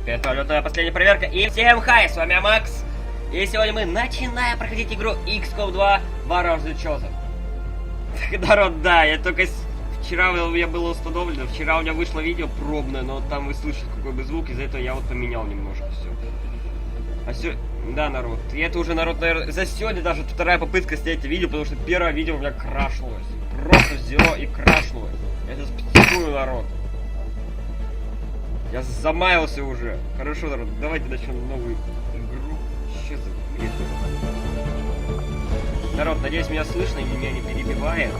Это лютая последняя проверка. И всем хай, с вами Макс. И сегодня мы начинаем проходить игру XCOM 2 борьба. Народ, да, я только вчера у меня было установлено, вчера у меня вышло видео пробное, но там вы слышите какой бы звук, из-за этого я вот поменял немножко все. А все, да, народ, и это уже, народ, наверное, за сегодня даже вторая попытка снять это видео, потому что первое видео у меня крашнулось. Просто взяло и крашнулось. Я сейчас психую, народ. Я замаялся уже. Хорошо, народ, давайте начнем новую игру. Что за бред? Народ, надеюсь, меня слышно и меня не перебивает.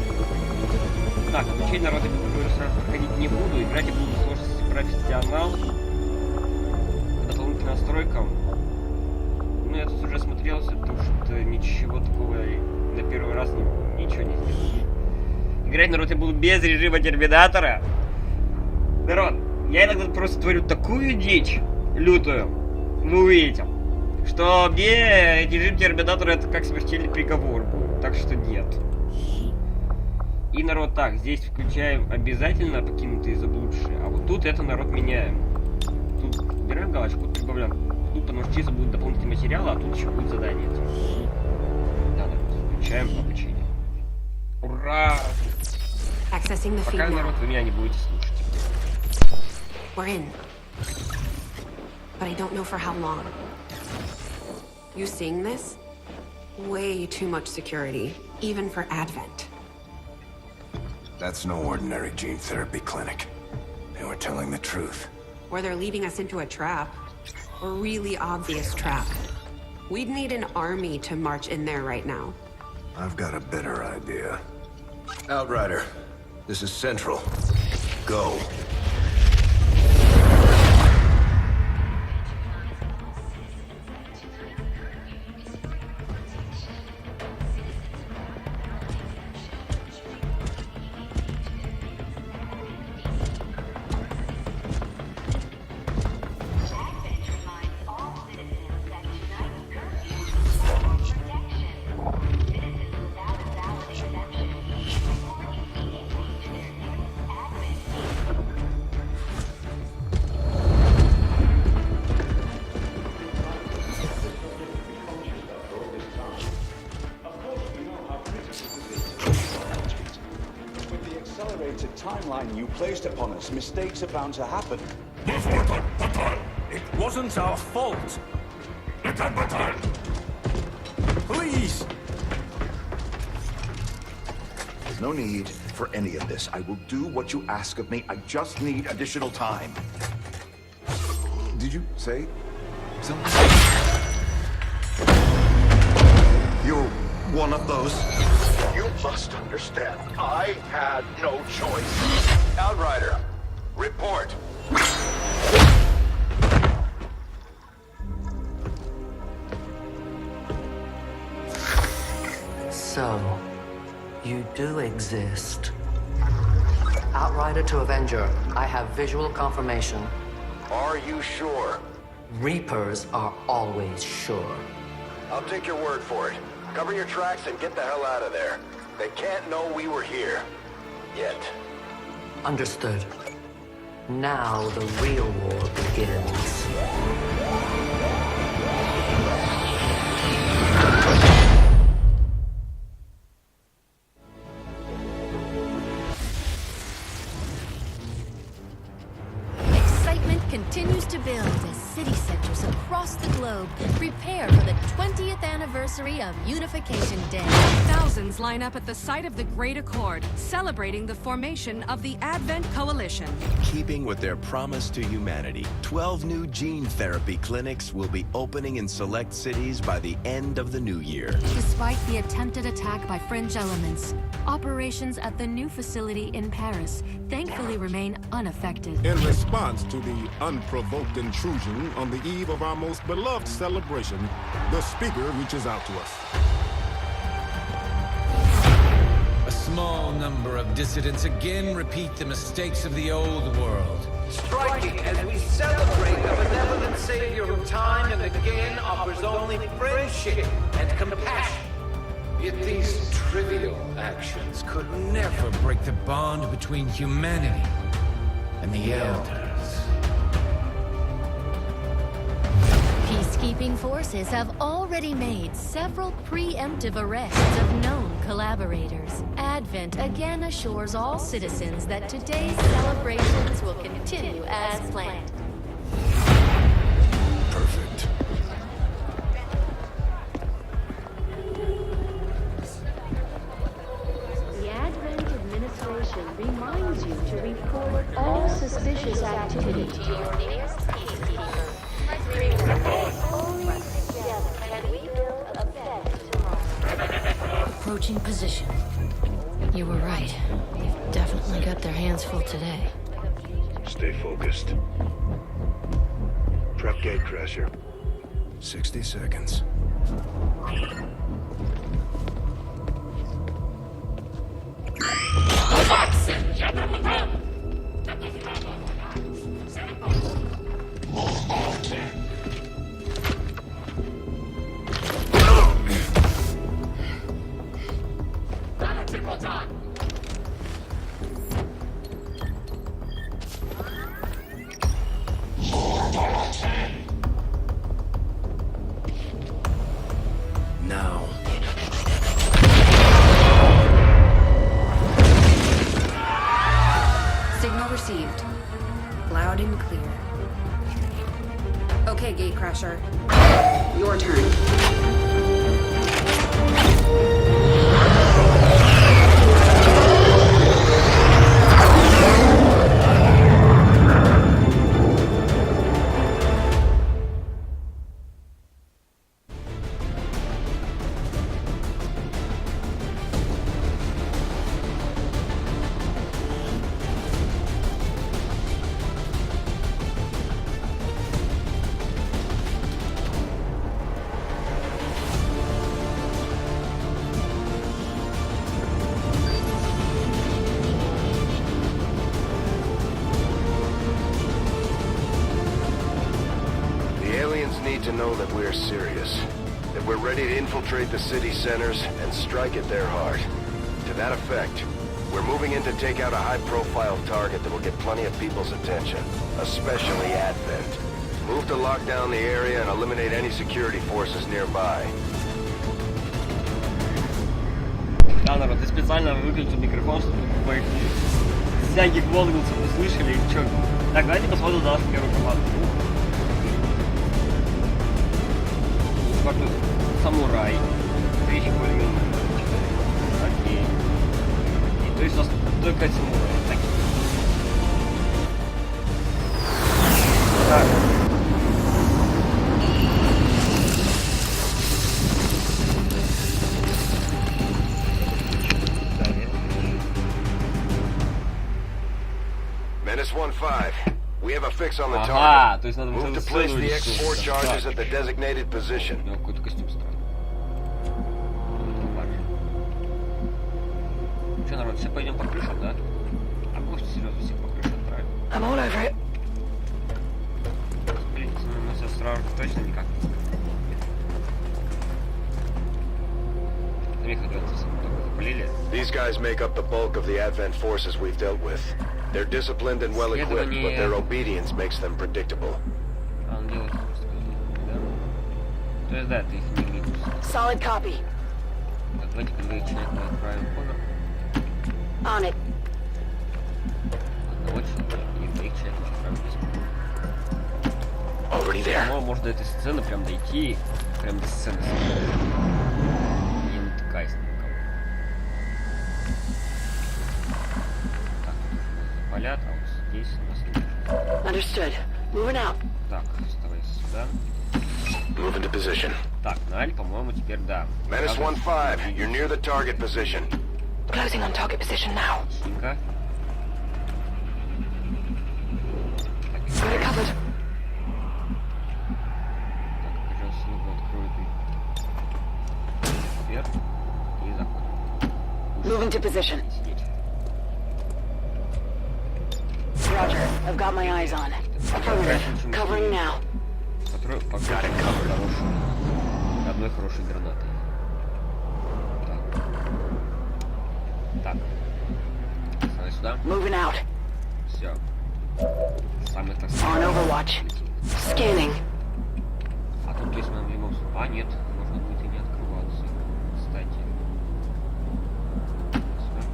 Так, обучение, народ, я говорю, сразу проходить не буду. Играть я буду в сложности профессионал. По дополнительным настройкам. Ну, я тут уже смотрелся, потому что ничего такого на первый раз ничего не сделал. Играть, народ, я буду без режима терминатора. Народ, я иногда просто творю такую дичь лютую, вы увидите, что мне режим терминатора это как смертельный приговор будет, так что нет. И, народ, так, здесь включаем обязательно покинутые и заблудшие, а вот тут это, народ, меняем. Тут убираем галочку, тут прибавляем. Тут, потому что чисто будут дополнительные материалы, а тут еще будет задание. Да, народ, включаем обучение. Ура! Пока, народ, вы меня не будете слушать. We're in. But I don't know for how long. You seeing this? Way too much security, even for Advent. That's no ordinary gene therapy clinic. They were telling the truth. Or they're leading us into a trap. A really obvious trap. We'd need an army to march in there right now. I've got a better idea. Outrider, this is Central. Go. Timeline you placed upon us, mistakes are bound to happen. It wasn't our fault. Please! There's no need for any of this. I will do what you ask of me. I just need additional time. Did you say something? You're one of those. You must understand, I had no choice. Outrider, report. So, you do exist. Outrider to Avenger, I have visual confirmation. Are you sure? Reapers are always sure. I'll take your word for it. Cover your tracks and get the hell out of there. They can't know we were here. Yet. Understood. Now the real war begins. Continues to build as city centers across the globe prepare for the 20th anniversary of Unification Day. Thousands line up at the site of the Great Accord, celebrating the formation of the Advent Coalition. Keeping with their promise to humanity, 12 new gene therapy clinics will be opening in select cities by the end of the new year. Despite the attempted attack by fringe elements, operations at the new facility in Paris thankfully remain unaffected. In response to the unprovoked intrusion on the eve of our most beloved celebration, the speaker reaches out to us. A small number of dissidents again repeat the mistakes of the old world. Striking as we celebrate a benevolent savior who time and again offers only friendship and compassion. Yet these trivial actions could never break the bond between humanity and the Elders. Invading forces have already made several preemptive arrests of known collaborators. Advent again assures all citizens that today's celebrations will continue as planned. Perfect. The Advent administration reminds you to report all suspicious activity to your nearest peacekeeper. Only together can we build a better tomorrow. Approaching position. You were right. They've definitely got their hands full today. Stay focused. Prep gate crasher. 60 seconds. Now. Signal received. Loud and clear. Okay, Gatecrasher. Your turn. Need to know that we're serious, that we're ready to infiltrate the city centers and strike at their heart. To that effect, we're moving in to take out a high-profile target that will get plenty of people's attention, especially Advent. Move to lock down the area and eliminate any security forces nearby. Да, народ, я специально выключил микрофон, чтобы моих всяких возгласов услышали. Чё? Так, давайте посмотрим на нашу первую команду. Самурай. Речи более-менее. Окей. То есть у нас только самурай. Такие. Так. Menace 1-5. We have a fix on the Ага, target. то есть надо Move to place the X4 charges at the designated position. У него какой-то костюм странный. Че, народ, все пойдем по крышам, да? А может серьезно всех по крышам отправим? I'm all over it. Блин, мы все сразу точно никак. These guys make up the bulk of the Advent forces we've dealt with. They're disciplined and well-equipped, but their obedience makes them predictable. Solid copy. On it. Already there. Можно до этой сцены прям дойти, прям до сцены. Не натыкаясь на никого. Так, полят, а вот здесь у нас... Understood. Moving out. Так, вставай сюда. Move into position. Так, Наль, по-моему, теперь да. Menace 1-5, you're near the target position. Closing on target position now. Тихо. Got it covered. Moving to position. Roger. I've got my eyes on. Affirmative. Covering now. Got it covered. Одной хорошей гранатой. Так. Давай сюда. Moving out. Все. Самый так. On Overwatch. Scanning. А тут, то есть, мы А, нет, можно будет и не открываться. Кстати.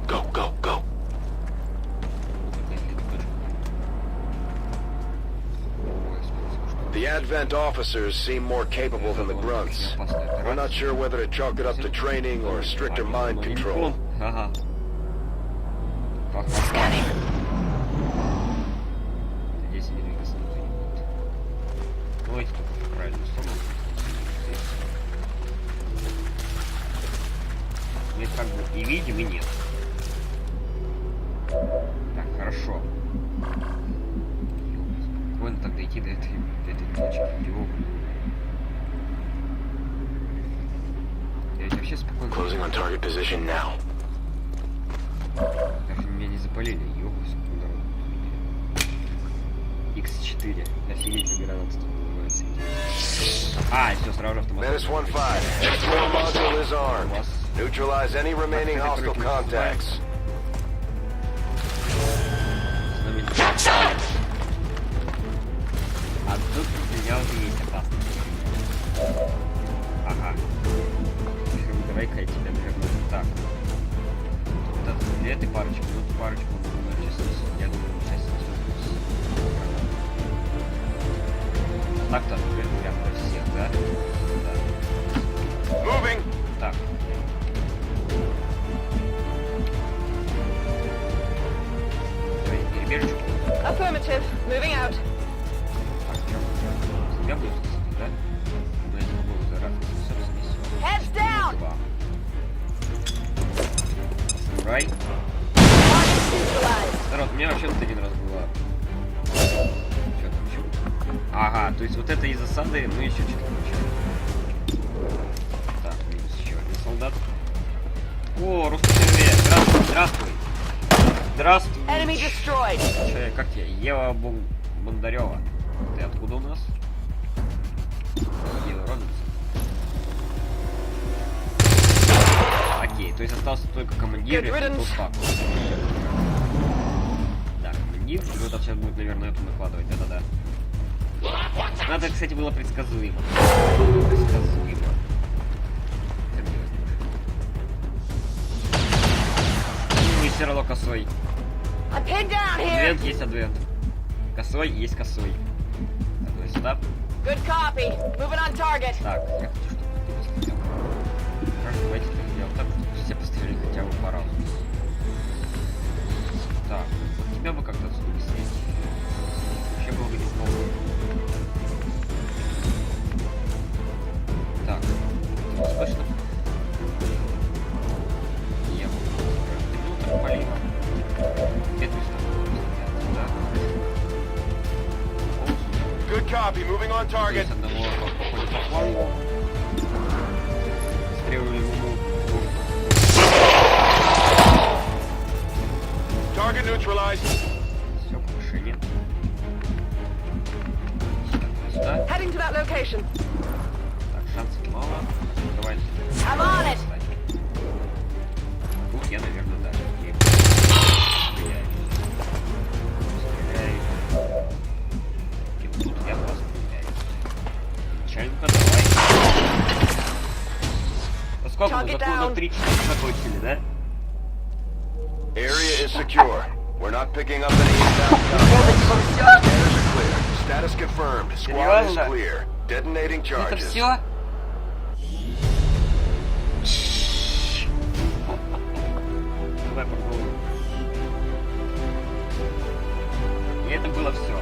Go, go, go. The Advent officers seem more capable than the grunts. We're not sure whether to chalk it up to training or stricter mind control. Ага. Здесь не двигаться никто не будет. Давайте только в правильную сторону. Мы как бы и видим, и нет. Так, хорошо. Спокойно так дойти до этой точки. Я ведь вообще спокойно. Closing on target position now. Даже меня не запалили, ёбусь, народ. X4. Офигеть, как гранат тут называется. А, все, сразу автомат. Menace 1-5. X-Ray module is armed. Neutralize any remaining hostile contacts. А тут у меня уже есть опасность. Ага. Давай-ка я тебя, наверное, так. Тут для этой парочки, тут парочку, я думаю, сейчас так-то открыт прям для всех, да? Да. Moving. Так. Перебежечку. Affirmative. Moving out. Я буду, да? Но я не могу заразиться, собственно, Heads down. Самурай. Народ, у меня вообще тут один раз была. Что там еще? Ага, то есть вот это из засады, мы еще что-то получаем. Так, минус еще один солдат. О, русский человек. Здравствуй, здравствуй. Здравствуй. Enemy destroyed. Как тебя? Ева Бондарева. Ты откуда у нас? Ева Робинсон. Окей, то есть остался только командир, и тут так. Да, командир. Ну это сейчас будет, наверное, эту накладывать. Да-да-да. Надо, кстати, было предсказуемо. Предсказуемо. Ну и все равно косой. Адвент есть адвент. Косой есть косой. Так, сюда. Good copy. Moving on target. Так, я хочу, чтобы ты посмотрел. Хорошо, давайте сделаем так, чтобы все посмотрели хотя бы по разу. Так, тебя бы как-то отсюда снять. Вообще было бы неплохо. Так, слышно? Я буду так полимо. Эту сторону, да? Good copy. Moving on target. Одного походит по флангу. Стреляли ему. Target neutralized. Все, повышение. Сюда. Heading to that location. Так, шансов мало. Давай. I'm on it. Тут я, наверное, да. Стреляю. И тут я просто стреляю. Чайнка, давай. А сколько мы? Закона 3 закончили, да? Area is secure. We're not picking up any inbound contacts. Scanners are clear. Status confirmed. Squad is clear. Detonating charges. Это все? Давай попробуем. И это было все.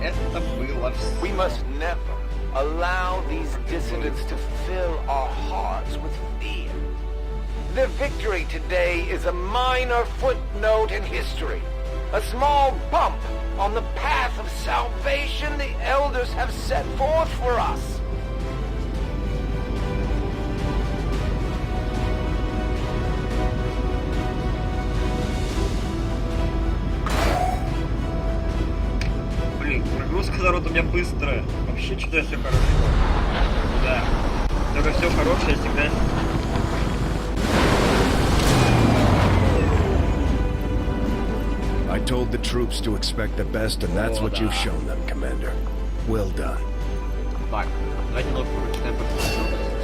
Это было все. We must never allow these dissidents to fill our hearts with fear. Their victory today is a minor footnote in history, a small bump on the path of salvation the elders have set forth for us. Блин, прогрузка народ у меня быстрая. Вообще что-то все хорошее. Да. Только все хорошее всегда. I told the troops to expect the best, and that's what you've shown them, Commander. Well done. Так, давайте новую прочитаем.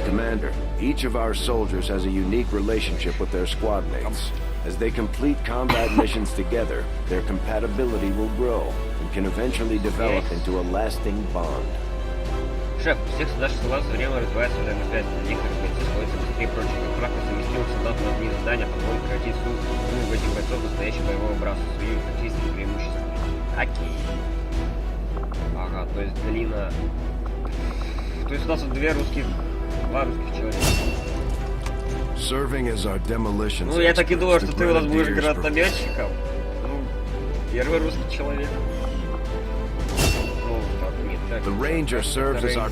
Commander, each of our soldiers has a unique relationship with their squad mates. As they complete combat missions together, their compatibility will grow and can eventually develop into a lasting bond. Шеф, у всех солдат ссылаться время развивается взаимосвязь. Некоторые бойцы сходятся быстрее прочих. Как правило, совместимых солдат на одни задания позволит превратить в этих бойцов настоящего боевого образца с своими тактическими преимуществами. Окей. Ага, то есть долина... То есть у нас вот два русских человека. Ну, я так и думал, что ты у нас будешь гранатометчиком. Ну, первый русский человек. Ну, так, нет, так. The Ranger serves as our...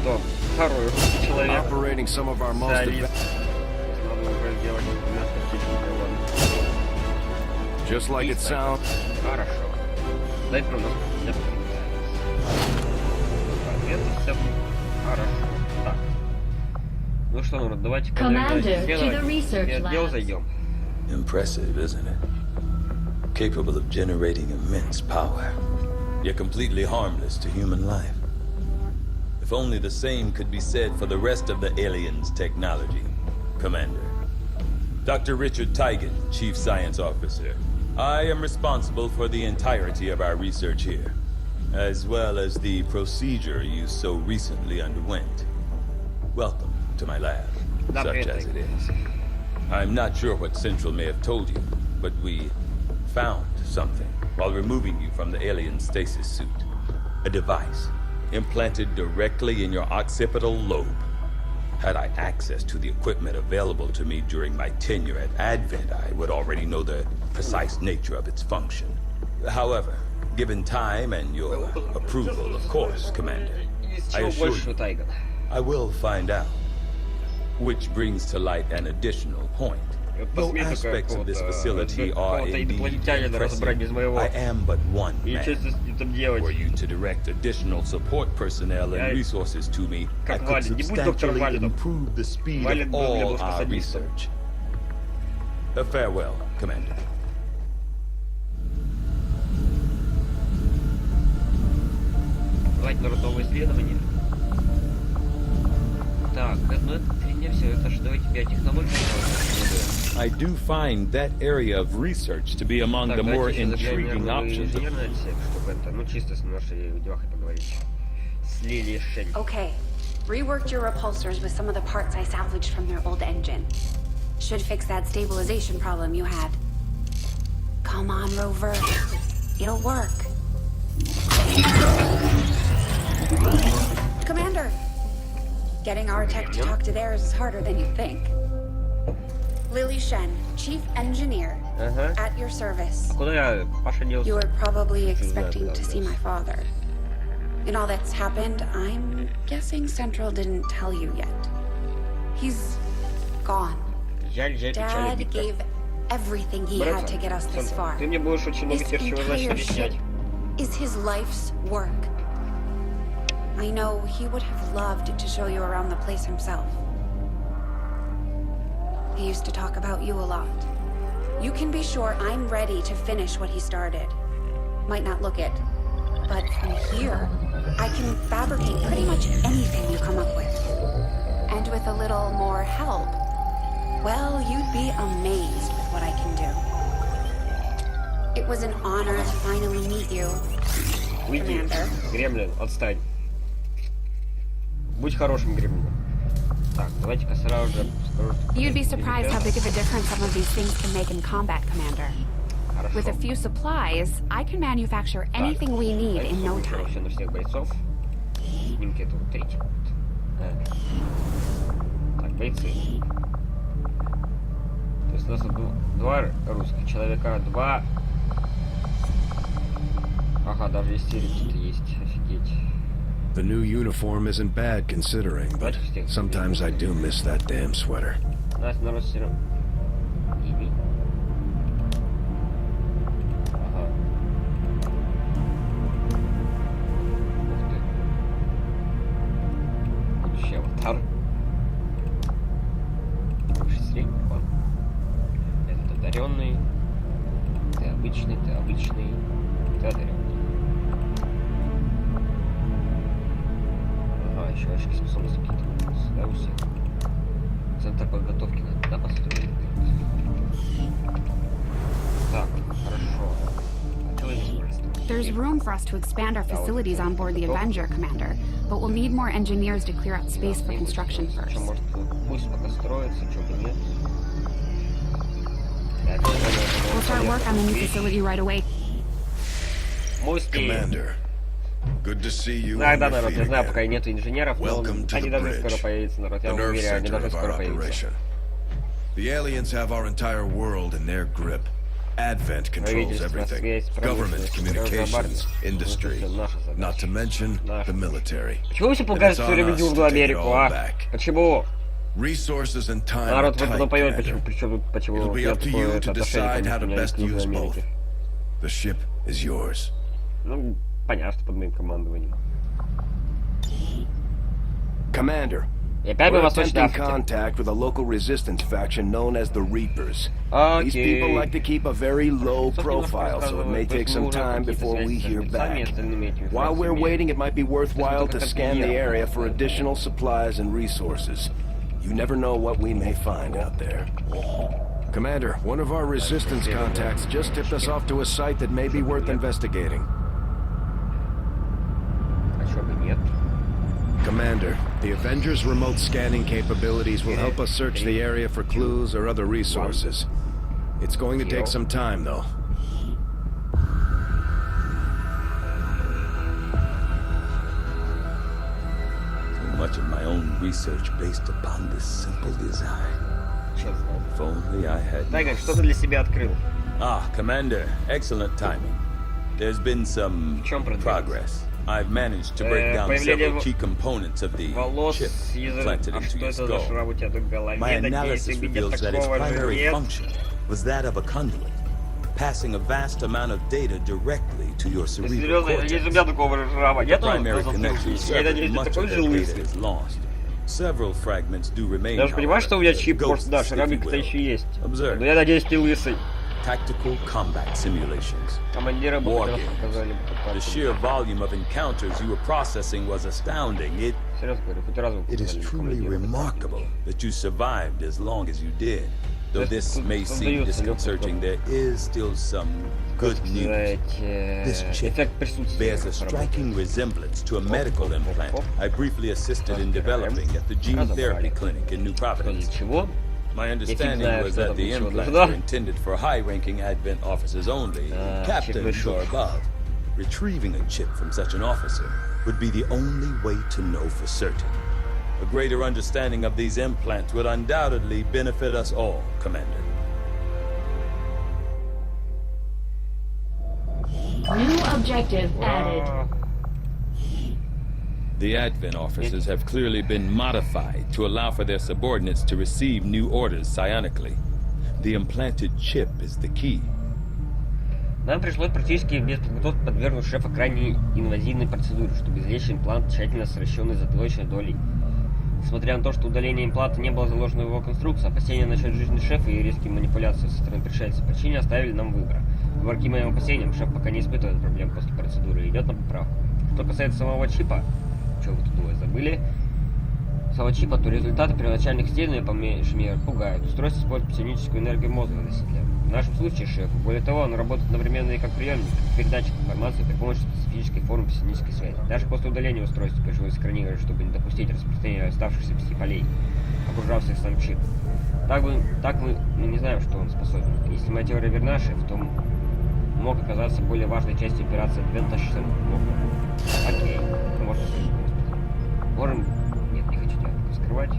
Кто? Второй русский человек. Operating some of our most... Надо уже сделать вместо птички, ладно. Just like it sounds. Хорошо. Дай про нас для ответ. Хорошо. Так. Ну что, народ, давайте отдел зайдем. Impressive, isn't it? Capable of generating immense power, yet completely harmless to human life. If only the same could be said for the rest of the aliens' technology, Commander. Dr. Richard Tigan, Chief Science Officer. I am responsible for the entirety of our research here, as well as the procedure you so recently underwent. Welcome to my lab, such as it is. I'm not sure what Central may have told you, but we found something while removing you from the alien stasis suit. A device implanted directly in your occipital lobe. Had I access to the equipment available to me during my tenure at Advent, I would already know the precise nature of its function. However, given time and your approval, of course, Commander, I assure you, I will find out. Which brings to light an additional point. Though aspects of this facility are indeed impressive, I am but one man. Were you to direct additional support personnel and resources to me, I could substantially improve the speed of all our research. Farewell, Commander. Давайте народовое исследование. Так, ну это хрень все, это ж давайте биотехнологии. I do find that area of research to be among the more intriguing options. Ну чисто с нашей девахой поговорить. С Лили Шень. Okay, reworked your repulsors with some of the parts I salvaged from their old engine. Should fix that stabilization problem you had. Come on, Rover. It'll work. Commander! Getting our tech to talk to theirs is harder than you think. Lily Shen, Chief Engineer, at your service. You were probably expecting to see my father. In all that's happened, I'm guessing Central didn't tell you yet. He's gone. Dad gave everything he had to get us this far. This entire ship is his life's work. I know he would have loved to show you around the place himself. He used to talk about you a lot. You can be sure I'm ready to finish what he started. Might not look it, but from here, I can fabricate pretty much anything you come up with. And with a little more help, well, you'd be amazed with what I can do. It was an honor to finally meet you, Commander. Гремлин, отстань. Будь хорошим гремлином. Так, давайте-ка сразу же... You'd be surprised how big of a difference some of these things can make in combat, Commander. Хорошо. With a few supplies, I can manufacture anything we need in no time. Все на всех бойцов. Снимки это вот третий. Так, бойцы. То есть у нас два русских человека, два... Ага, даже из серии тут есть, офигеть. The new uniform isn't bad considering, but sometimes I do miss that damn sweater. Nice, народ все равно. Ага. Ух ты. Будущий аватар. Выше средний план. Этот одаренный. Ты обычный, ты обычный. Ты одаренный. еще очки способности какие-то. Да, у всех. Центр подготовки надо, да, построить? Так, хорошо. There's room for us to expand our facilities on board the Avenger, Commander, but we'll need more engineers to clear out space for construction first. Пусть пока строится, что бы нет. We'll start work on the new facility right away. Commander, good to see you. Да, народ, я знаю, пока нету инженеров, но они должны скоро появиться, народ. Я уверен, они должны скоро появиться. The aliens have our entire world in their grip. Advent controls everything. Government, communications, industry, not to mention the military. Почему вы все пугаются все время Южную Америку, а? Почему? Resources and time народ вот потом поймет, почему It'll be up to you to decide how to best use both. The ship is yours. Ну, понятно, под моим командованием. Commander, we're attempting contact with a local resistance faction known as the Reapers. These people like to keep a very low profile, so it may take some time before we hear back. While we're waiting, it might be worthwhile to scan the area for additional supplies and resources. You never know what we may find out there. Commander, one of our resistance contacts just tipped us off to a site that may be worth investigating. Commander, the Avengers' remote scanning capabilities will help us search the area for clues or other resources. It's going to take some time, though. So much of my own research based upon this simple design. If only I had... Тайган, что ты для себя открыл? Ah, Commander, excellent timing. There's been some progress. I've managed to break down several key components of the chip planted into your skull. My analysis reveals that its primary function was that of a conduit, passing a vast amount of data directly to your cerebral cortex. The primary connection severed, much of the data is lost. Several fragments do remain. Даже понимаешь, что у меня чип, может, да, шрамик-то еще есть. Но я надеюсь, ты лысый. Tactical combat simulations. War games. The sheer volume of encounters you were processing was astounding. It is truly remarkable that you survived as long as you did. Though this may seem disconcerting, there is still some good news. This chip bears a striking resemblance to a medical implant I briefly assisted in developing at the gene therapy clinic in New Providence. My understanding was that the implants were intended for high-ranking Advent officers only, captains or above. Retrieving a chip from such an officer would be the only way to know for certain. A greater understanding of these implants would undoubtedly benefit us all, Commander. New objective added. The Advent officers have clearly been modified to allow for their subordinates to receive new orders psionically. The implanted chip is the key. Нам пришлось практически без подготовки подвергнуть шефа крайне инвазивной процедуре, чтобы извлечь имплант тщательно сращенный затылочной долей. Несмотря на то, что удаление импланта не было заложено в его конструкцию, опасения насчет жизни шефа и резкие манипуляции со стороны пришельцев причине оставили нам выбор. Вопреки моим опасениям, шеф пока не испытывает проблем после процедуры и идет на поправку. Что касается самого чипа, что вы тут двое забыли? Самого чипа, то результаты первоначальных исследований по меньшей мере пугают. Устройство использует псионическую энергию мозга носителя. В нашем случае шеф, более того, он работает одновременно и как приемник, как передатчик информации при помощи специфической формы псионической связи. Даже после удаления устройства пришлось сканировать, чтобы не допустить распространения оставшихся пси-полей, окружавших сам чип. Так мы не знаем, что он способен. Если моя теория верна, шеф, то мог оказаться более важной частью операции Адвента Шен. Окей, можно сказать. Можем... Нет, не хочу тебя скрывать.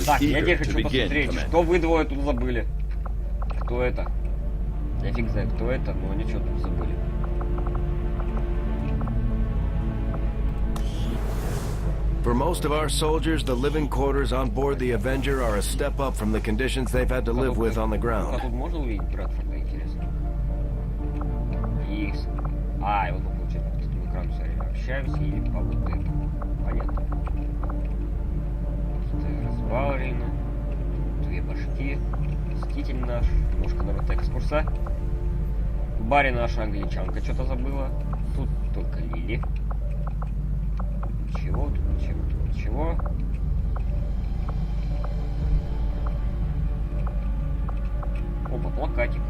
Так, я теперь хочу посмотреть, что вы двое тут забыли. Кто это? Я фиг знаю, кто это, но они что тут забыли. For most of our soldiers, the living quarters on board the Avenger are a step up from the conditions they've had to live with on the ground. А тут можно увидеть Брэдфорда, интересно? И... А, его получается, по таким экрану общаемся или по вот этому. Понятно. Какие-то разбавлены. Две башки. Мститель наш. Немножко народ экскурса. Барри наша англичанка что-то забыла. Тут только Лили. ничего, тут ничего, тут ничего. Опа, плакатик.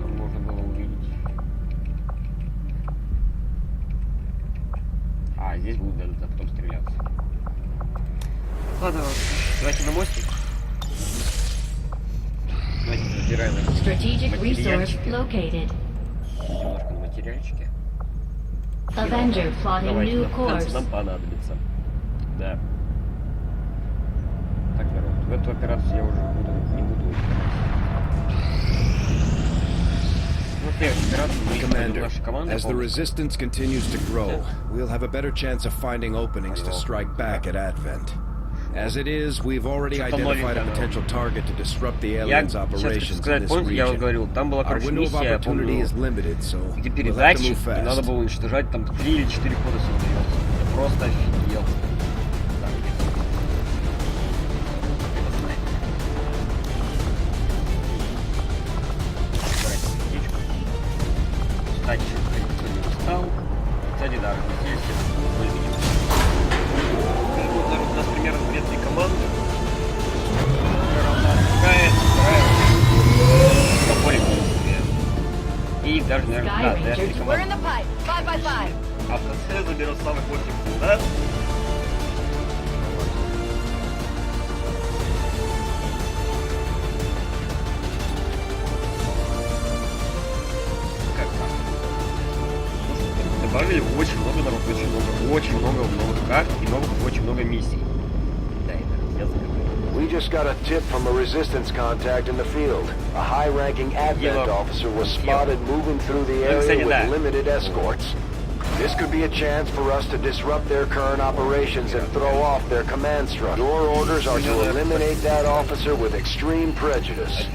Там можно было увидеть. А, здесь будут да, потом стреляться. Ладно, давайте на мостик. Давайте забираем материальчики. Немножко на материальчике. Давайте, нам понадобится. Да. Так, народ, в эту операцию я уже не буду играть. Commander, as the resistance continues to grow, we'll have a better chance of finding openings to strike back at Advent. As it is, we've already identified a potential target to disrupt the aliens' operations in this region. Our window of opportunity is limited, so we'll have to move fast. Надо было уничтожать там 3 или 4 хода создается. Я просто офигел. Кстати, никто не устал. Кстати, да, здесь более-менее. У нас примерно 2-3 команды. И даже, наверное, да, даже 3 команды. А в конце заберу самый плохий солдат. Добавили очень много народ, очень много новых карт и очень много миссий. Да, это я забыл. We just got a tip from a resistance contact in the field. A high-ranking Advent officer was spotted moving through the area with limited escorts. This could be a chance for us to disrupt their current operations and throw off their command structure. Your orders are to eliminate that officer with extreme prejudice.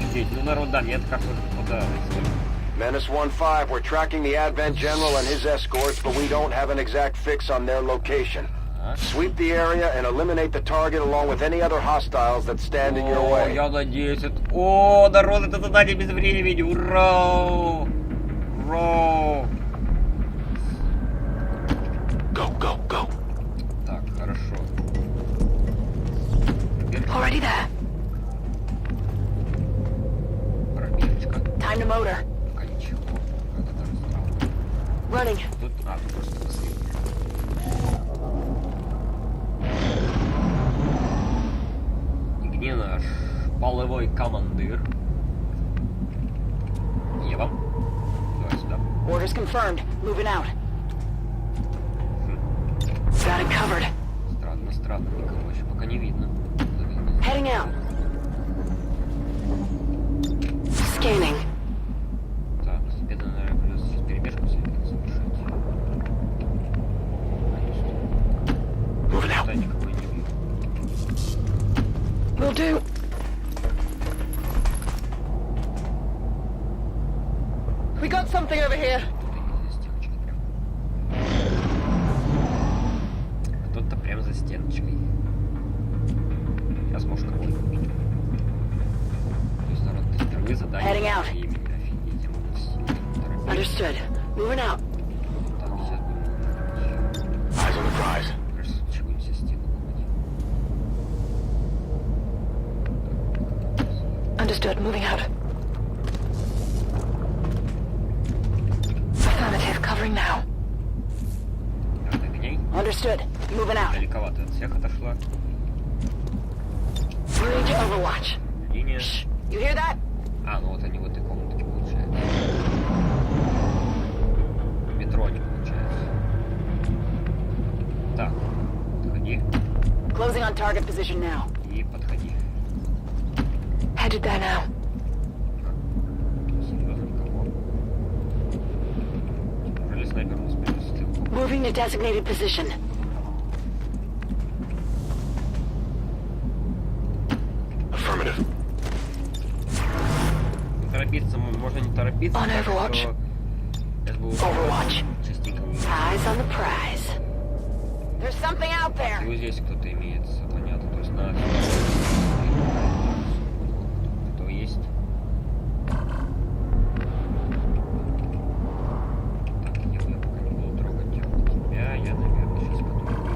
Menace 1-5, we're tracking the Advent General and his escorts, but we don't have an exact fix on their location. Sweep the area and eliminate the target along with any other hostiles that stand in your way. Я надеюсь, это... О, народ, это задание без времени, ура! Ура! Go. Так, хорошо. Already there. Пробежечка. Time to motor. Running. Тут, просто последний. Где наш полевой командир? Ева. Давай сюда. Orders confirmed. Moving out. Got it covered. Странно, никого еще пока не видно. Heading out. Scanning. Так, это, наверное, придется сейчас перебежку совершать. Moving out. Никого не вижу. Will do. We got something over here. Кто-то прям за стеночкой. Сейчас может кого-нибудь убить. То есть, народ, ты впервые задание. Офигеть, я могу торопиться. Understood. Moving out. Так, сейчас будем. Eyes on the prize. Кажется, чего-нибудь со стены ломать. Understood. Moving out. Affirmative. Covering now. Understood. Moving out. Далековато от всех отошла. Moving to Overwatch. Shh. You hear that? А, ну вот они в этой комнатке получается. В метро не получается. Так, подходи. Closing on target position now. И подходи. Headed there now. Серьезно, никого. Неужели снайпер у нас перестыл? Moving to designated position. Affirmative. Торопиться можно не торопиться. On Overwatch. Overwatch. Частенько. Eyes on the prize. There's something out there. И вот здесь кто-то имеется, понятно. То есть надо... Кто есть? Так, я пока не буду трогать тебя. Я, наверное, сейчас подумаю.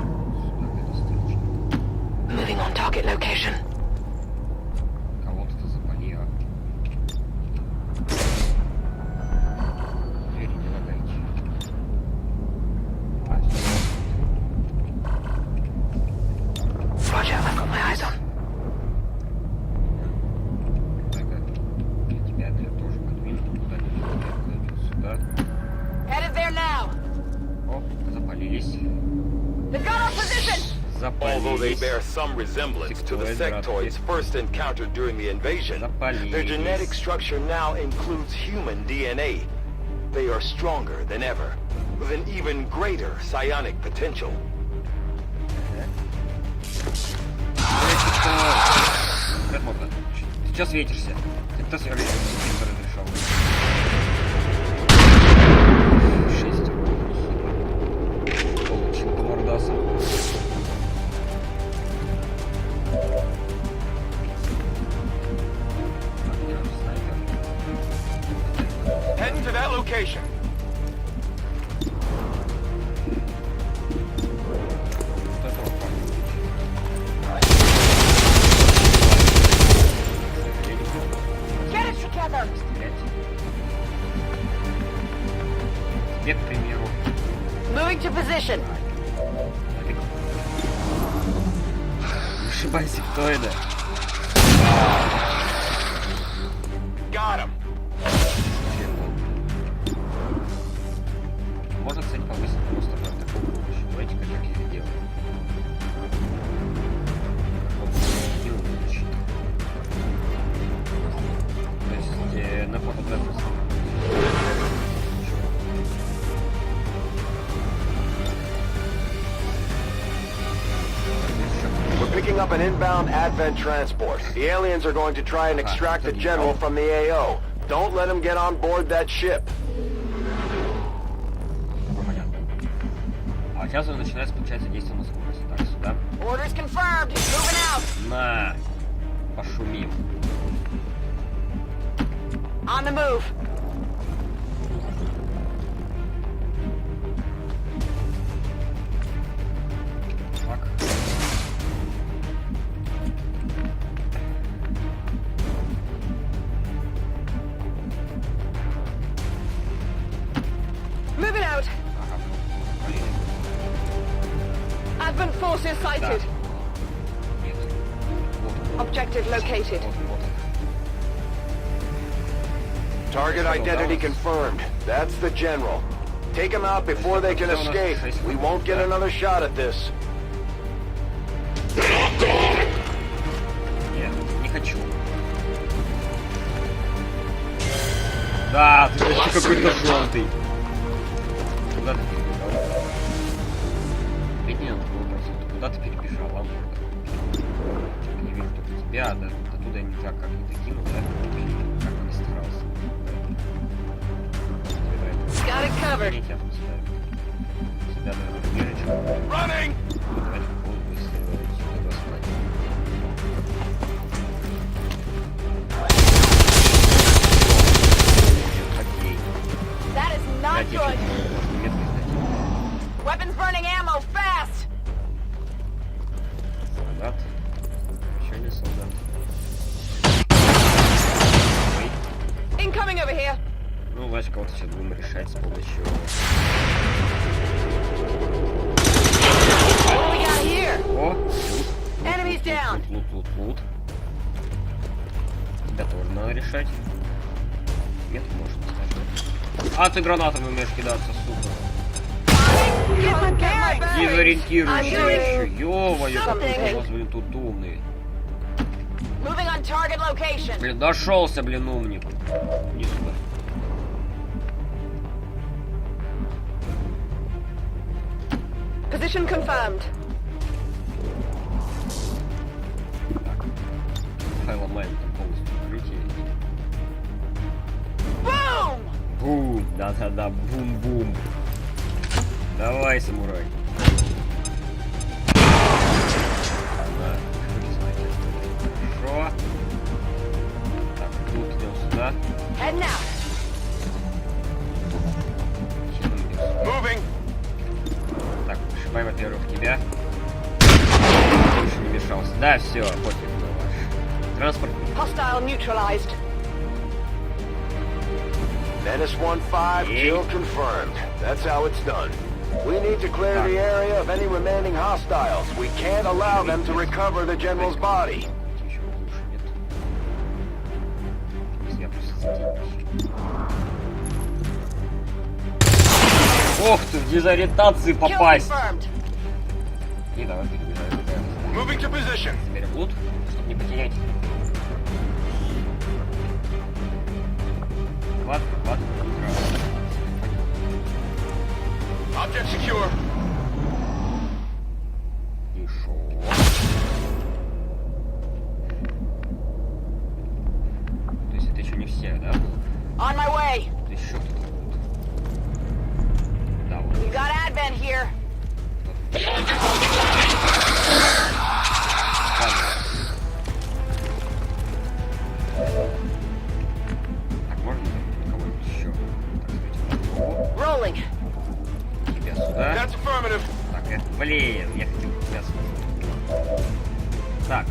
здесь. Although they bear some resemblance to the sectoids first encountered during the invasion, their genetic structure now includes human DNA. They are stronger than ever, with an even greater psionic potential. Сейчас светишься. Ты кто сверлишь, который пришел? 6. Получил по мордасам. Heading to that location. Get it together. Тебе, к примеру. Moving to position. Ошибайся, кто это? Got him. Можно, кстати, повысить просто про такую помощь. Давайте как я делаю. То есть на фотографии. We're picking up an inbound Advent transport. The aliens are going to try and extract the general from the AO. Don't let him get on board that ship. А сейчас он начинает получается действие на скорость. Так, сюда. Orders confirmed. He's moving out. На. Пошумим. On the move. Так. Moving out. Advent forces sighted. Objective located. Target identity confirmed. That's the general. Take him out before they can escape. We won't get another shot at this. Нет, не хочу. Да, ты почти какой-то желтый. Куда ты перебежал? Ведь нет, куда ты перебежал, ладно? Я вижу только тебя, да? Оттуда я не так как не докинул, да? Как он старался. Got it covered. Себя даже убежечку. Running! Давайте голову исследовать сюда достать. Окей. That is not good. Weapons burning ammo fast. Солдат. Еще не солдат. Incoming over here. Ну, значит, кого-то сейчас будем решать с помощью... What do we got here? О! Enemies down. Лут. Тебя тоже надо решать. Нет, может, скажи. А ты гранатами умеешь кидаться, сука. Дезориентируешься еще. Ё-моё, какой у вас, блин, тут умный. Блин, дошелся, блин, умник. Не сюда. Position confirmed. Давай ломаем там полностью укрытие. Boom! Бум! Да-да-да, бум-бум. Давай, самурай. Хорошо. Так, тут идем сюда. Head now. Moving. Так, пришибай, во-первых, тебя. Больше не мешался. Да, все, пофиг. Транспорт. Hostile neutralized. Menace 1-5, kill confirmed. That's how it's done. We need to clear the area of any remaining hostiles. We can't allow them to recover the general's body. Ох ты, в дезориентации попасть. И давай перебежаем. Заберем лут, чтобы не потерять. Хват. Object secure. И шо? То есть это еще не все, да? On my way. Еще кто-то. Да, вот. You got Advent here. Так, можно кого-нибудь еще? Rolling. Тебя сюда. Так, это, блин, я хотел тебя сюда. Так.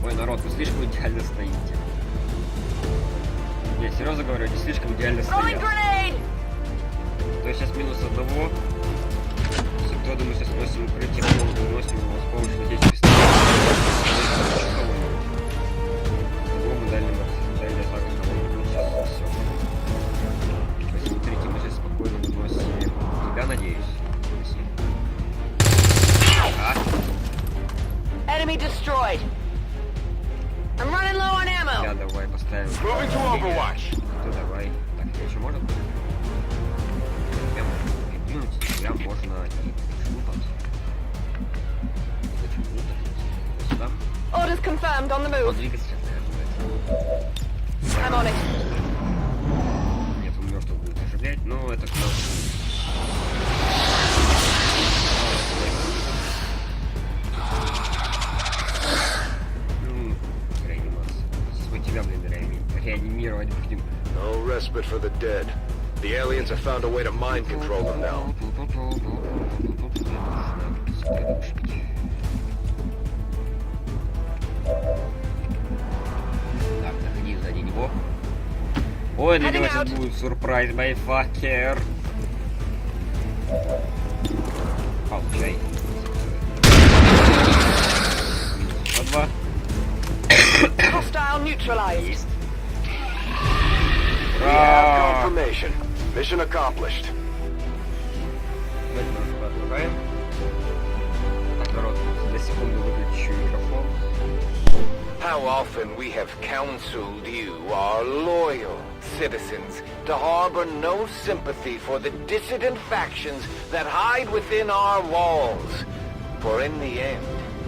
Ой, народ, вы слишком идеально стоите. Я серьезно говорю, они слишком идеально стоят. То есть сейчас минус одного. Если кто думает, сейчас носим укрытие, мы выносим его с помощью здесь пистолета. По-другому дальним атакам кого-нибудь сейчас все. То есть смотрите, мы сейчас спокойно выносим тебя, надеюсь. Enemy destroyed. I'm running low on ammo. Я давай поставим. Moving to Overwatch. Ну давай. Так, я еще можно? Тебя можно и шутать. Сюда. Orders confirmed on the move. Вот двигаться сейчас, I'm on it. Нет, он мертвый будет оживлять, но это кто? Тебя, блин, реанимировать будем. No respite for the dead. The aliens have found a way to mind control them now. Так, заходи сзади него. Ой, для него сейчас будет сюрприз, байфакер. Получай. Минус 2. Hostile neutralized. We have confirmation. Mission accomplished. Продолжаем. Так, народ, за секунду выключу микрофон. How often we have counseled you, our loyal citizens, to harbor no sympathy for the dissident factions that hide within our walls. For in the end,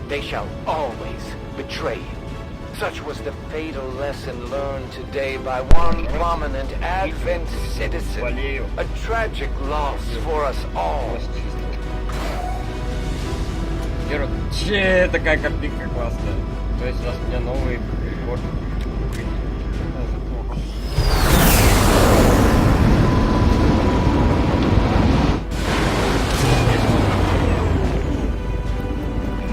they shall always betray you. Such was the fatal lesson learned today by one prominent Advent citizen. A tragic loss for us all. Че, такая картинка классная. То есть у нас у меня новый рекорд.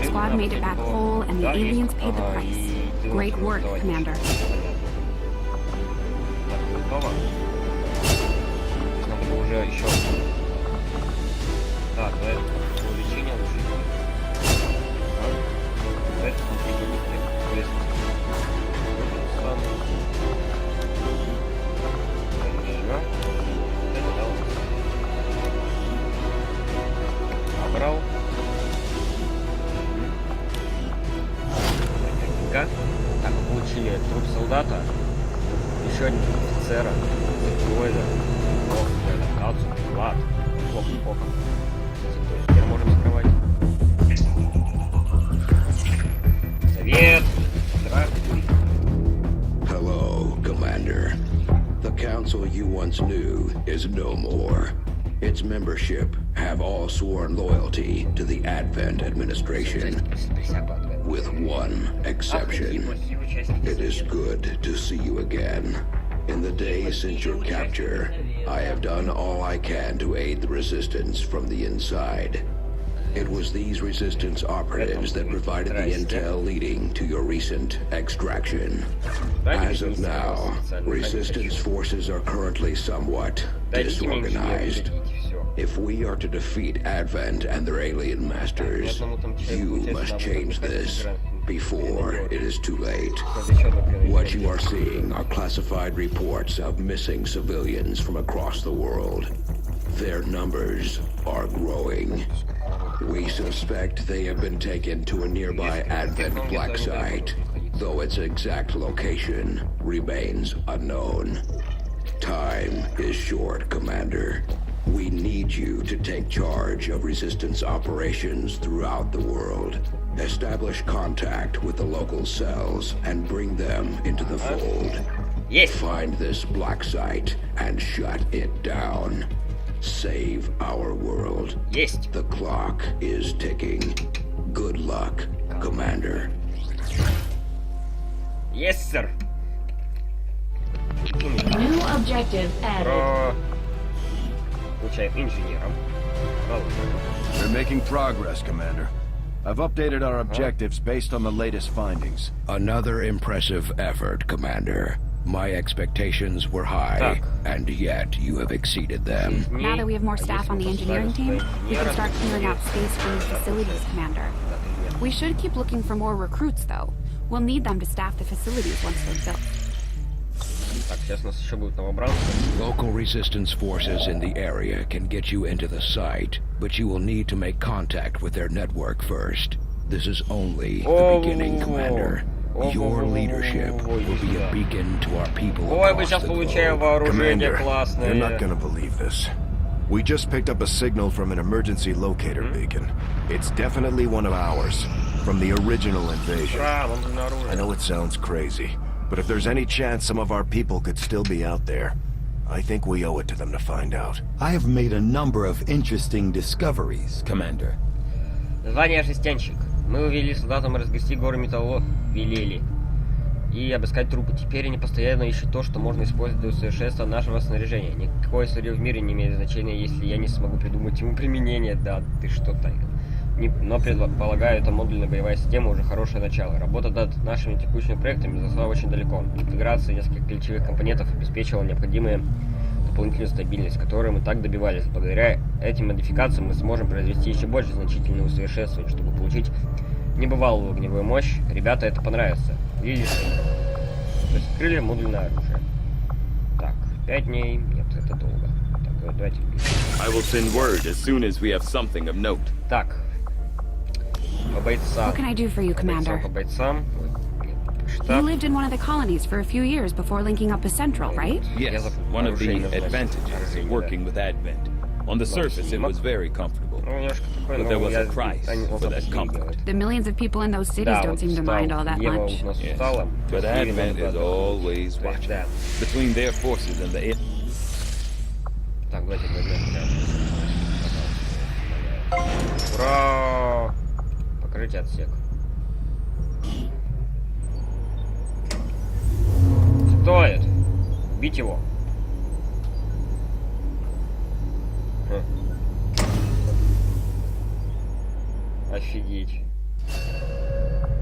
Squad made it back whole, and the aliens paid the price. Great work, Commander. Надо бы уже еще. Так, давай увеличение души. Это Обрал. Так, получили труп солдата, еще один офицера, дроида, адаптацию, клад, плохо. Теперь можем закрывать. Совет! Здравствуй. Hello, Commander. The council you once knew is no more. Its membership have all sworn loyalty to the Advent administration. With one exception. It is good to see you again. In the days since your capture, I have done all I can to aid the resistance from the inside. It was these resistance operatives that provided the intel leading to your recent extraction. As of now, resistance forces are currently somewhat disorganized. If we are to defeat Advent and their alien masters, you must change this. before it is too late. What you are seeing are classified reports of missing civilians from across the world. Their numbers are growing. We suspect they have been taken to a nearby Advent black site, though its exact location remains unknown. Time is short, Commander. We need you to take charge of Resistance operations throughout the world. Establish contact with the local cells and bring them into the fold. Yes. Find this black site and shut it down. Save our world. Yes. The clock is ticking. Good luck, Commander. Yes, sir. New objective added. We're making progress, Commander. I've updated our objectives based on the latest findings. Another impressive effort, Commander. My expectations were high, and yet you have exceeded them. Now that we have more staff on the engineering team, we can start clearing out space for new facilities, Commander. We should keep looking for more recruits, though. We'll need them to staff the facilities once they're built. Local resistance forces in the area can get you into the site, but you will need to make contact with their network first. This is only the beginning, Commander. Your leadership will be a beacon to our people across the globe. Commander, you're not gonna believe this. We just picked up a signal from an emergency locator beacon. It's definitely one of ours, from the original invasion. I know it sounds crazy, but if there's any chance some of our people could still be out there, I think we owe it to them to find out. I have made a number of interesting discoveries, Commander. Звание жестянщик. Мы увели солдатам разгрести горы металлов, велели. И обыскать трупы. Теперь они постоянно ищут то, что можно использовать для усовершенствования нашего снаряжения. Никакое сырье в мире не имеет значения, если я не смогу придумать ему применение. Да, ты что, Тайган? Но предполагаю, эта модульная боевая система уже хорошее начало. Работа над нашими текущими проектами зашла очень далеко. Интеграция нескольких ключевых компонентов обеспечила необходимую дополнительную стабильность, которую мы так добивались. Благодаря этим модификациям мы сможем произвести еще больше значительных усовершенствований, чтобы получить небывалую огневую мощь. Ребята, это понравится. Видишь? То есть крылья, модульное оружие. Так, 5 дней. Нет, это долго. Так, давайте. I will send word as soon as we have something of note. Так. По бойцам. What can I do for you, Commander? По бойцам. You lived in one of the colonies for a few years before linking up with Central, right? Yes, one of the advantages of working with Advent. On the surface, it was very comfortable, but there was a price for that comfort. The millions of people in those cities don't seem to mind all that much. Yes, but Advent is always watching. Between their forces and the... Так, давайте ура! Покрыть отсек. Стоит! Бить его! Офигеть.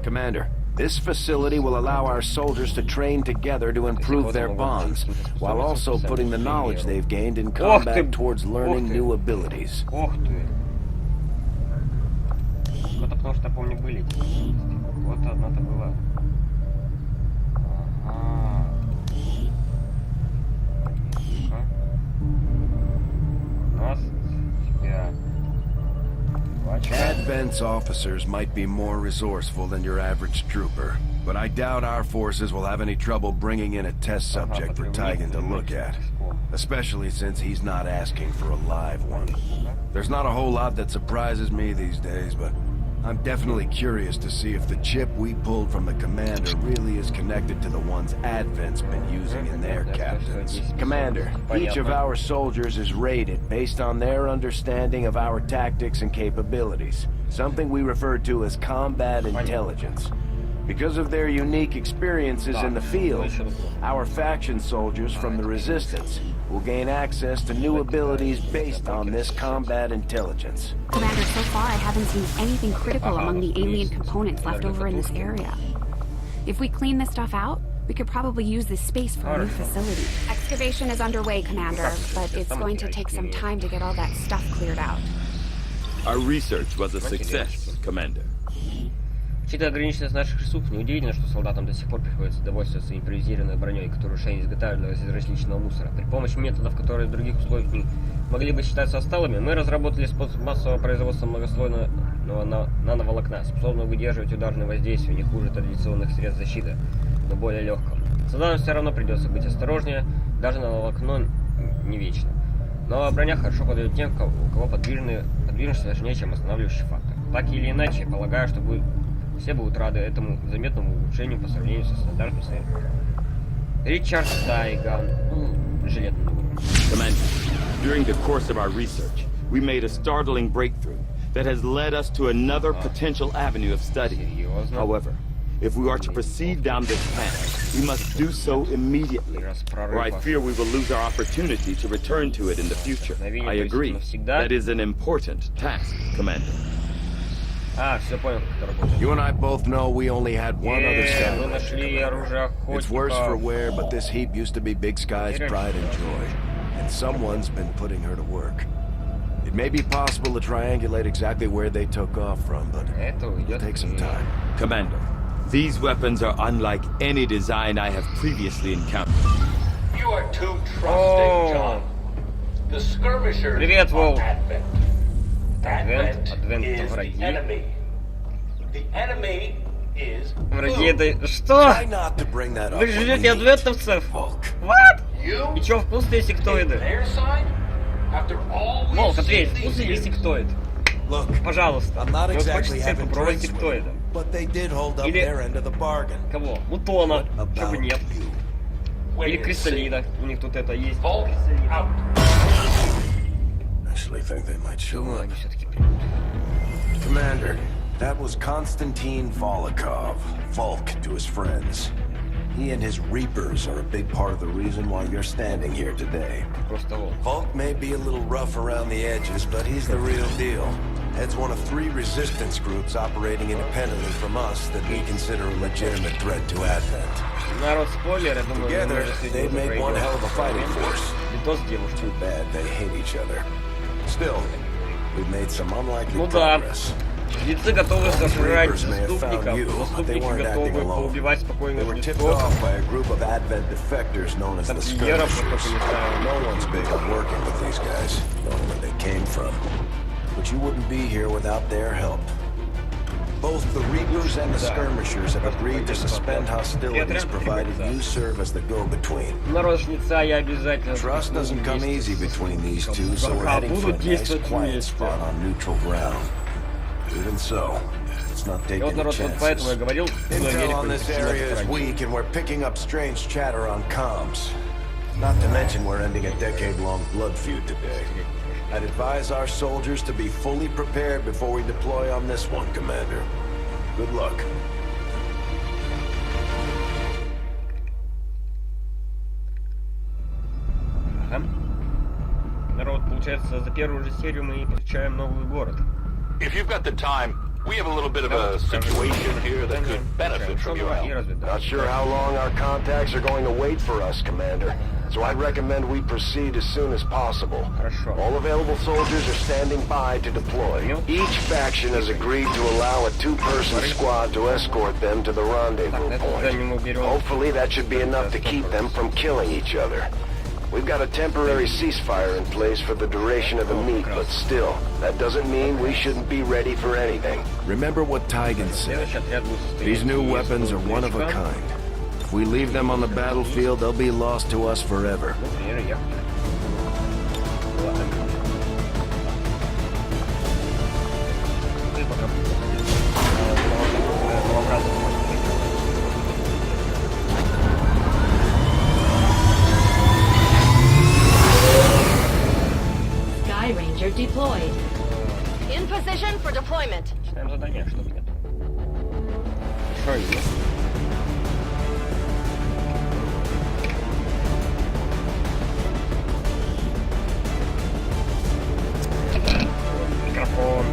Commander, this facility will allow our soldiers to train together to improve their bonds, while also putting the knowledge they've gained in combat towards learning new abilities. Ох ты! Это потому что, помню, были. Вот одна-то была. Ага. Нас, тебя. Advent's officers might be more resourceful than your average trooper, but I doubt our forces will have any trouble bringing in a test subject for Taigan to look at, especially since he's not asking for a live one. There's not a whole lot that surprises me these days, but I'm definitely curious to see if the chip we pulled from the commander really is connected to the ones Advent's been using in their captains. Commander, each of our soldiers is rated based on their understanding of our tactics and capabilities, something we refer to as combat intelligence. Because of their unique experiences in the field, our faction soldiers from the Resistance will gain access to new abilities based on this combat intelligence. Commander, so far I haven't seen anything critical among the alien components left over in this area. If we clean this stuff out, we could probably use this space for a new facility. Excavation is underway, Commander, but it's going to take some time to get all that stuff cleared out. Our research was a success, Commander. Учитывая ограниченность наших ресурсов, неудивительно, что солдатам до сих пор приходится довольствоваться импровизированной броней, которую Шейн изготавливала из различного мусора. При помощи методов, которые в других условиях не могли бы считаться отсталыми, мы разработали способ массового производства многослойного нановолокна, способного выдерживать ударное воздействие не хуже традиционных средств защиты, но более легкого. Солдатам все равно придется быть осторожнее, даже нановолокно не вечно. Но броня хорошо подойдет тем, у кого подвижность важнее, чем останавливающий фактор. Так или иначе, я полагаю, что все будут рады этому заметному улучшению по сравнению со стандартным своим. Ричард Тайган. Жилетный. Commander, during the course of our research, we made a startling breakthrough that has led us to another potential avenue of study. However, if we are to proceed down this path, we must do so immediately, or I fear we will lose our opportunity to return to it in the future. I agree. That is an important task, Commander. Все понял, как это работает. You and I both know we only had one other scout. It's worse for wear, but this heap used to be Big Sky's pride and joy. And someone's been putting her to work. It may be possible to triangulate exactly where they took off from, but it'll take some time. Commander, these weapons are unlike any design I have previously encountered. You are too trusting, John. The skirmishers are Advent. Advent is the enemy. The enemy is враги это... Что? Вы жрете адвентовцев? What? И чё, вкусные сектоиды? Волк, ответь, вкусный ли сектоид? Пожалуйста. Мне хочется себе попробовать сектоида. Или... Кого? Мутона. Чё бы нет. Или кристаллида. У них тут это есть. Commander, that was Konstantin Volokov, Volk to his friends. He and his Reapers are a big part of the reason why you're standing here today. Volk may be a little rough around the edges, but he's the real deal. Heads one of 3 resistance groups operating independently from us that we consider a legitimate threat to Advent. Together, they've made one hell of a fighting force. Too bad they hate each other. Still, we've made some unlikely progress. Жрецы готовы сожрать заступников, заступники готовы поубивать спокойных жрецов. Тамплиеров, No one's big on working with these guys, knowing where they came from. But you wouldn't be here without their help. Both the Reapers and the Skirmishers have agreed to suspend hostilities, provided you serve as the go-between. Trust doesn't come easy between these two, so we're heading for a nice, quiet spot on neutral ground. Even so, it's not taking chances. Intel on this area is weak, and we're picking up strange chatter on comms. Not to mention we're ending a decade-long blood feud today. I'd advise our soldiers to be fully prepared before we deploy on this one, Commander. Good luck. Народ, получается, за первую же серию мы изучаем новый город. If you've got the time, we have a little bit of a situation here that could benefit from your help. Not sure how long our contacts are going to wait for us, Commander. So I'd recommend we proceed as soon as possible. All available soldiers are standing by to deploy. Each faction has agreed to allow a 2-person squad to escort them to the rendezvous point. Hopefully that should be enough to keep them from killing each other. We've got a temporary ceasefire in place for the duration of the meet, but still, that doesn't mean we shouldn't be ready for anything. Remember what Taigan said. These new weapons are one of a kind. If we leave them on the battlefield, they'll be lost to us forever. Sky Ranger deployed. In position for deployment. Читаем задание, что будет. Что есть? Микрофон.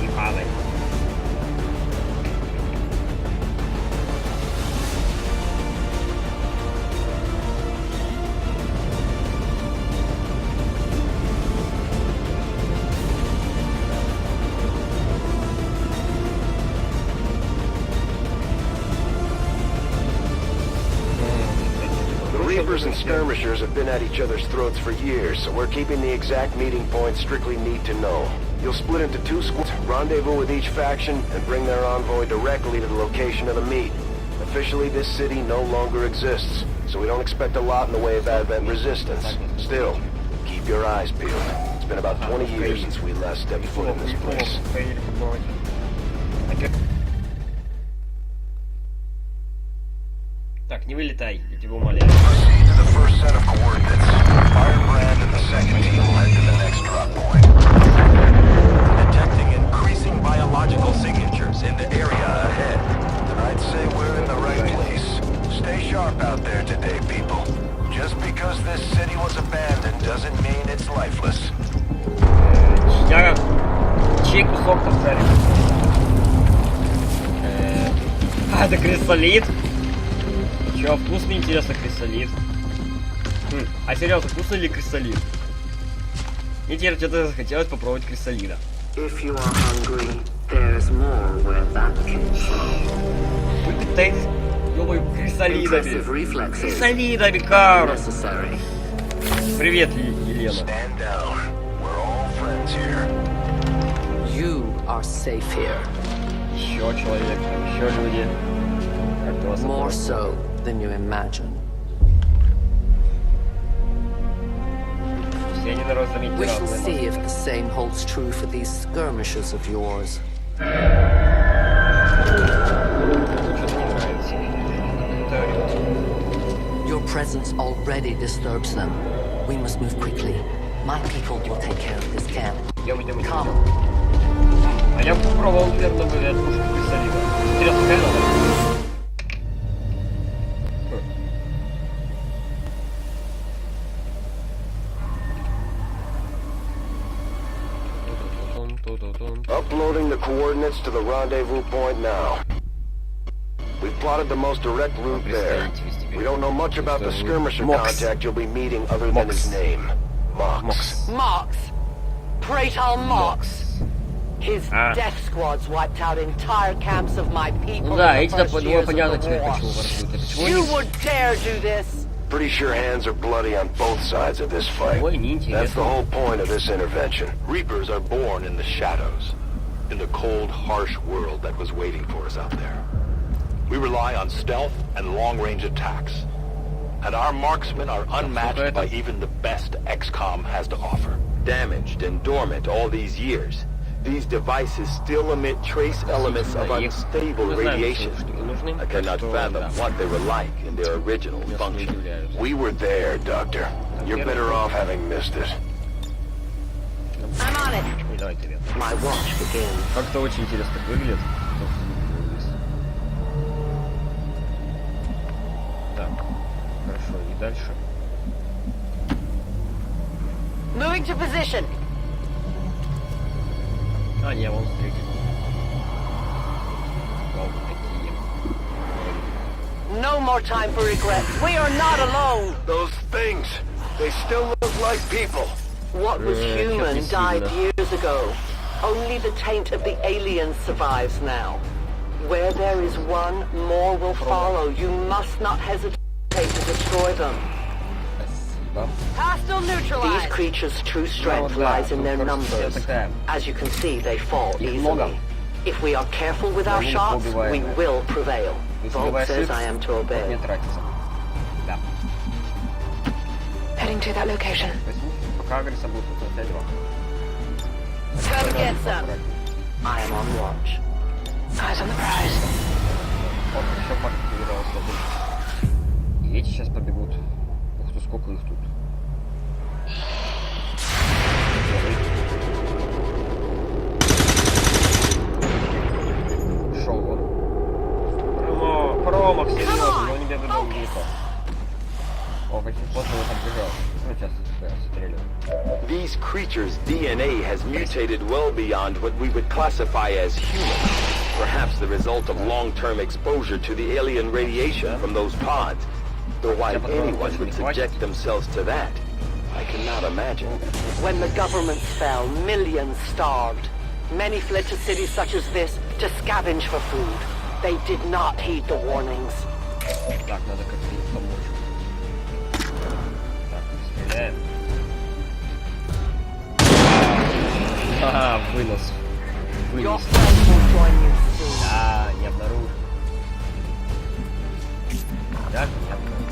Не падай. have been at each other's throats for years, so we're keeping the exact meeting point strictly need to know. You'll split into 2 squads, rendezvous with each faction, and bring their envoy directly to the location of the meet. Officially, this city no longer exists, so we don't expect a lot in the way of Advent resistance. Still, keep your eyes peeled. It's been about 20 years since we last stepped foot in this place. Так, не вылетай, я тебя умоляю. Proceed to the first set of coordinates. Firebrand and the second team will head to the next drop point. Detecting increasing biological signatures in the area ahead. I'd say we're in the right place. Stay sharp out there today, people. Just because this city was abandoned doesn't mean it's lifeless. Я чей кусок поставил? Это крисолит? Чё, вкусный, интересно, крисолит? А серьезно, вкусный ли крисолит? Мне теперь что-то захотелось попробовать крисолида. If you are hungry, there's more where that came from. Ты ёбай, крисолидами. Крисолидами, Карл. Привет, Елена. You are safe here. Еще человек, еще люди. More so than you imagine. We shall see if the same holds true for these skirmishes of yours. Your presence already disturbs them. We must move quickly. My people will take care of this camp. Come. А я попробовал, наверное, эту пушку крисолида. Интересно, какая она? Uploading the coordinates to the rendezvous point now. We've plotted the most direct route there. We don't know much about the skirmisher contact you'll be meeting other than his name. Mox. Mox. Praetal Mox. His death squads wiped out entire camps of my people in the first years of the war. You would dare do this? Pretty sure hands are bloody on both sides of this fight. That's the whole point of this intervention. Reapers are born in the shadows, in the cold, harsh world that was waiting for us out there. We rely on stealth and long-range attacks, and our marksmen are unmatched by even the best XCOM has to offer. Damaged and dormant all these years, these devices still emit trace elements of unstable radiation. I cannot fathom what they were like in their original function. We were there, Doctor. You're better off having missed it. I'm on it. My watch begins. Как-то очень интересно выглядит. Так, хорошо, и дальше. Moving to position. А, не, вон встретил. Вон такие. No more time for regret. We are not alone. Those things, they still look like people. What was human died years ago. Only the taint of the aliens survives now. Where there is one, more will follow. You must not hesitate to destroy them. Hostile neutralized. These creatures' true strength lies in their numbers. As you can see, they fall easily. If we are careful with our shots, we will prevail. Vault says I am to obey. Heading to that location. Go get some. I am on watch. Eyes on the prize. И эти сейчас побегут. Ух ты, сколько их тут. Шел он. Промах, серьезно, но не бегает далеко. О, каким плотно он отбежал. Ну, сейчас стреляю. These creatures' DNA has mutated well beyond what we would classify as human. Perhaps the result of long-term exposure to the alien radiation from those pods. Though why anyone would subject themselves to that, I cannot imagine. When the governments fell, millions starved. Many fled to cities such as this to scavenge for food. They did not heed the warnings. Так, надо как-то им помочь. Так, вынос. Вынес. Да, не обнаружил. Да, не обнаружил.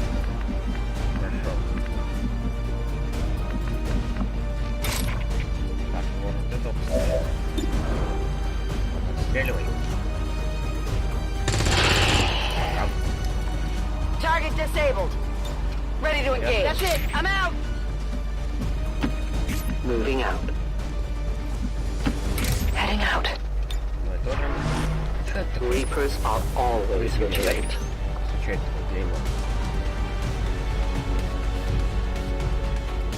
Хорошо. Так, вот это вот. Отстреливай. Target disabled. Ready to engage. That's it. I'm out. Moving out. Heading out. Reapers are always vigilant.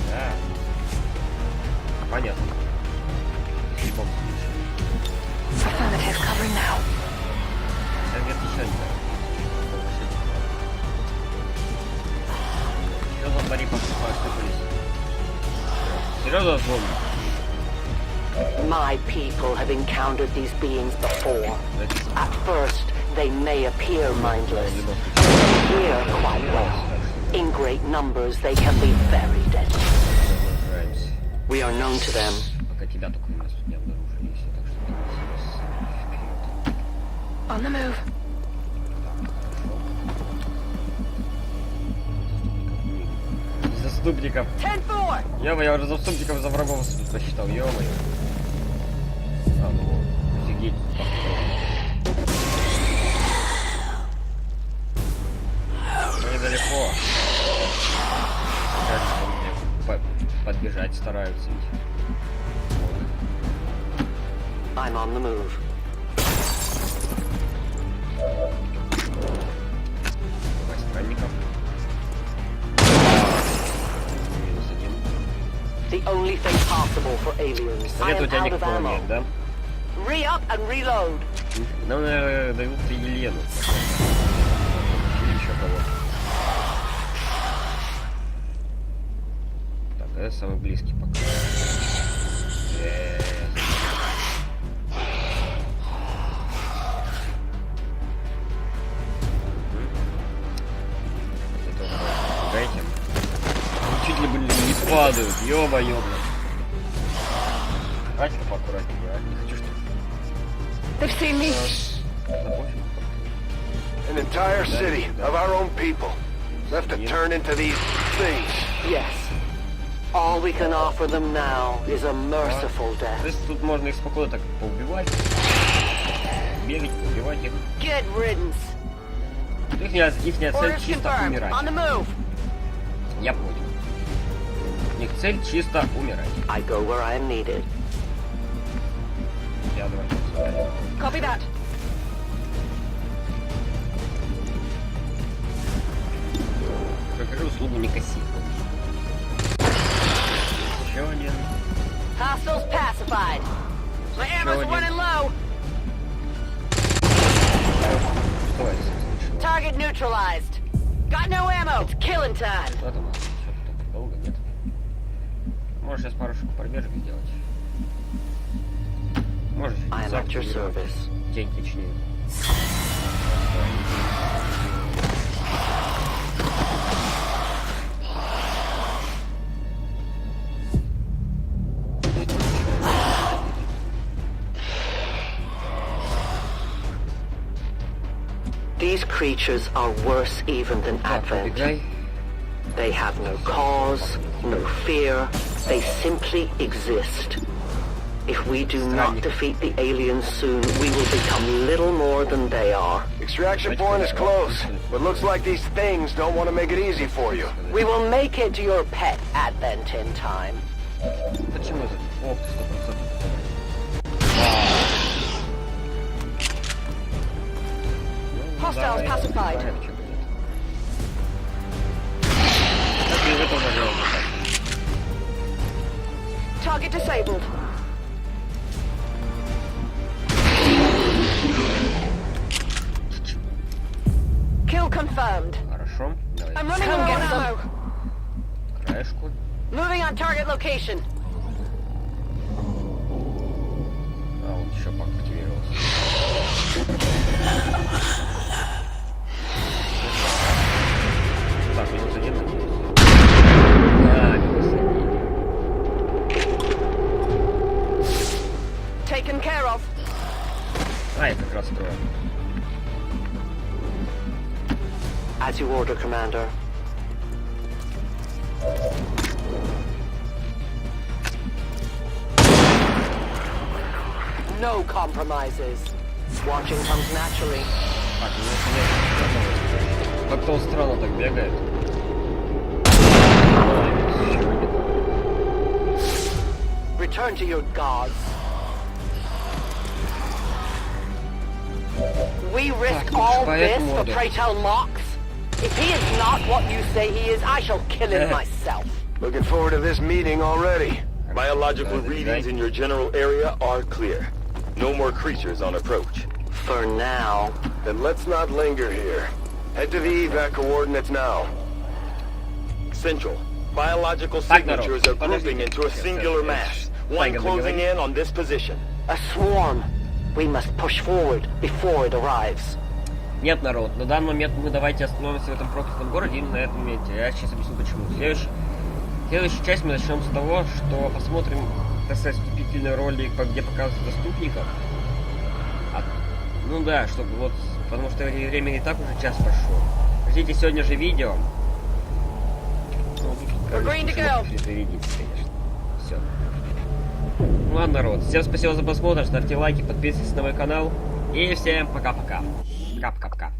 Да. Понятно. Affirmative, covering now. Совет еще не знаю. Что за борьба посыпались? Серьезно, зомби? My people have encountered these beings before. At first, they may appear mindless. Here, quite well. In great numbers, they can be very deadly. We are known to them. On the move. Заступников. Ё-моё, я уже заступников за врагов посчитал, ё-моё. А, ну, офигеть. Недалеко. Подбежать стараются. I'm on the move. Странников. The only thing possible for aliens. I am out of ammo. Да? Re-up and reload. Нам, наверное, дают Елену. Или еще кого-то. Так, это самый близкий пока. Дайте. Чуть ли бы не падают, ё-моё. Давайте поаккуратнее, а? Не хочу, чтобы... They've seen me. An entire city of our own people left to turn into these things. Yes. All we can offer them now is a merciful death. То есть тут можно их спокойно так поубивать. Бегать, убивать их. Good riddance. Ихняя цель чисто умирать. Я понял. Их цель чисто умирать. I go where I am needed. Я давай. Copy that. Покажи услугу не коси. Еще один. Hostiles pacified. My ammo's running low. Target neutralized. Got no ammo. It's killing time. Что-то долго нет. Можешь сейчас пару штук пробежек сделать. Можешь. I am at your service. День точнее. These creatures are worse even than Advent. They have no cause, no fear. They simply exist. If we do not defeat the aliens soon, we will become little more than they are. Extraction point is close, but looks like these things don't want to make it easy for you. We will make it to your pet Advent in time. Почему это? Ох, 100%. Hostiles pacified. Target disabled. Kill confirmed. Хорошо. I'm running low on ammo. Краешку. Moving on target location. А, он еще активировался. Так, минус один, надеюсь. Да, минус один. As you order, Commander. No compromises. Watching comes naturally. Так, как-то он странно так бегает. Return to your gods. We risk all this for pray tell Mox? If he is not what you say he is, I shall kill him myself. Looking forward to this meeting already. Biological readings in your general area are clear. No more creatures on approach. For now. Then let's not linger here. Head to the evac coordinates now. Central. Biological signatures are grouping into a singular mass. One closing in on this position. A swarm. We must push forward before it arrives. Нет, народ, на данный момент мы давайте остановимся в этом проклятом городе именно на этом моменте. Я сейчас объясню почему. Следующую часть мы начнем с того, что посмотрим, так сказать, вступительные ролики, где показывают заступников. Ну да, чтобы вот, потому что времени и так уже час прошло. Ждите сегодня же видео. Все. Ну ладно, народ, всем спасибо за просмотр, ставьте лайки, подписывайтесь на мой канал. И всем пока-пока. Пока-пока-пока.